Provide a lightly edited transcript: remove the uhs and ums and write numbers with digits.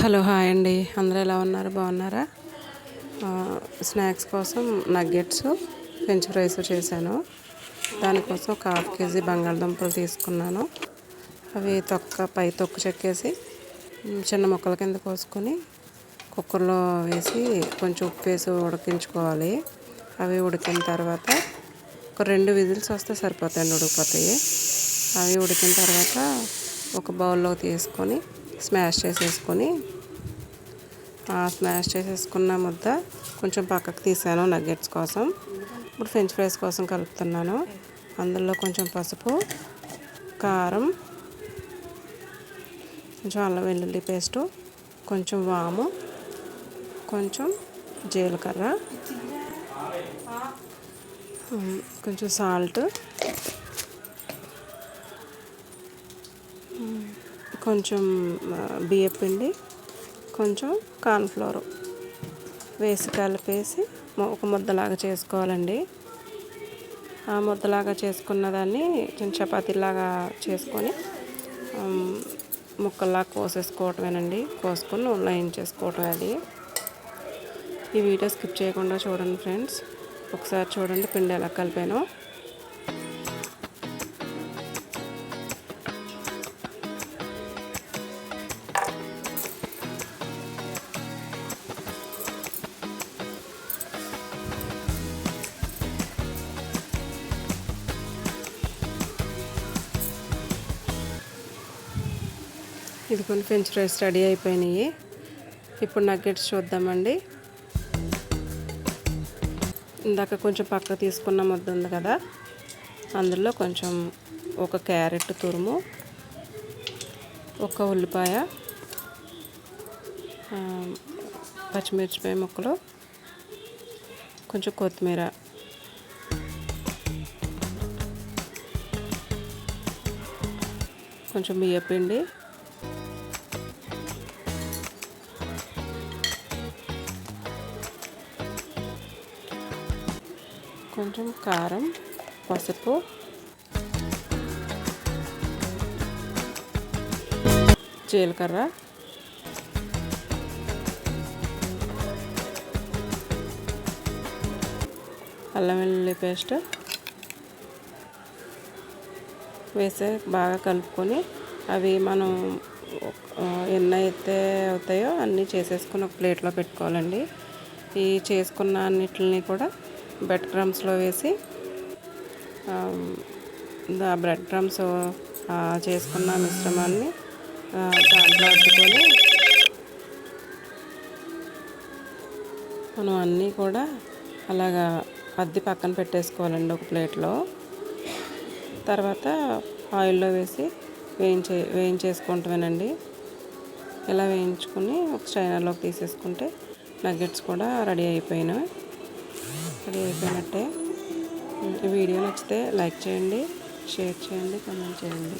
Hello hi అండి, అందరూ ఎలా ఉన్నారు? బాగున్నారా? స్నాక్స్ కోసం నగ్గెట్స్ ఫ్రెంచ్ ఫ్రైస్ చేశాను. దానికోసం ఒక ½ కేజీ బంగాళదుంపలు తీసుకున్నాను. అవి పై తొక్కు చెక్కేసి చిన్న ముక్కల కింద కోసుకొని కుక్కర్లో వేసి కొంచెం ఉప్పు వేసి ఉడికించుకోవాలి. అవి ఉడికిన తర్వాత ఒక 2 విజిల్స్ వస్తే సరిపోతాయండి, ఉడికిపోతాయి. అవి ఉడికిన తర్వాత ఒక బౌల్లో తీసుకొని స్మాష్ చేసేసుకొని స్మాష్ చేసేసుకున్న ముద్ద కొంచెం పక్కకు తీసాను నగ్గెట్స్ కోసం. ఇప్పుడు ఫ్రెంచ్ ఫ్రైస్ కోసం కలుపుతున్నాను. అందులో కొంచెం పసుపు, కారం, కొంచెం అల్లం వెల్లుల్లి పేస్టు, కొంచెం వాము, కొంచెం జీలకర్ర, కొంచెం సాల్ట్, కొంచెం బియ్యపిండి, కొంచెం కార్న్ఫ్లోర్ వేసి కలిపేసి ఒక ముద్దలాగా చేసుకోవాలండి. ఆ ముద్దలాగా చేసుకున్న దాన్ని చిన్న చపాతీలాగా చేసుకొని ముక్కల్లాగా కోసేసుకోవటమేనండి. కోసుకొని నూనెలో వేయించేసుకోవటం. అది ఈ వీడియో స్కిప్ చేయకుండా చూడండి ఫ్రెండ్స్. ఒకసారి చూడండి పిండి ఎలా కలిపానో. ఇది కొన్ని ఫ్రెంచ్ ఫ్రైస్ రెడీ అయిపోయినాయి. ఇప్పుడు నగ్గెట్స్ చూద్దామండి. ఇందాక కొంచెం పక్క తీసుకున్న ముద్ద ఉంది కదా, అందులో కొంచెం ఒక క్యారెట్ తురుము, ఒక ఉల్లిపాయ, పచ్చిమిరపకాయ ముక్కలు, కొంచెం కొత్తిమీర, కొంచెం బియ్యపిండి, కొంచెం కారం, పసుపు, జీలకర్ర, అల్లం వెల్లుల్లి పేస్ట్ వేసి బాగా కలుపుకొని అవి మనం ఎన్ని అయితే అవుతాయో అన్నీ చేసేసుకొని ఒక ప్లేట్లో పెట్టుకోవాలండి. ఈ చేసుకున్న అన్నిటిని కూడా బ్రెడ్ క్రమ్స్లో వేసి బ్రెడ్ క్రమ్స్ చేసుకున్న మిశ్రమాన్ని దాంట్లో అద్దుకొని మనం అన్నీ కూడా అలాగా అద్ది పక్కన పెట్టేసుకోవాలండి ఒక ప్లేట్లో. తర్వాత ఆయిల్లో వేసి వేయించేసుకుంటామేనండి. ఇలా వేయించుకొని ఒక స్ట్రైనర్లోకి తీసేసుకుంటే నగ్గెట్స్ కూడా రెడీ అయిపోయినట్టే. ఈ వీడియో నచ్చితే లైక్ చేయండి, షేర్ చేయండి, కామెంట్ చేయండి.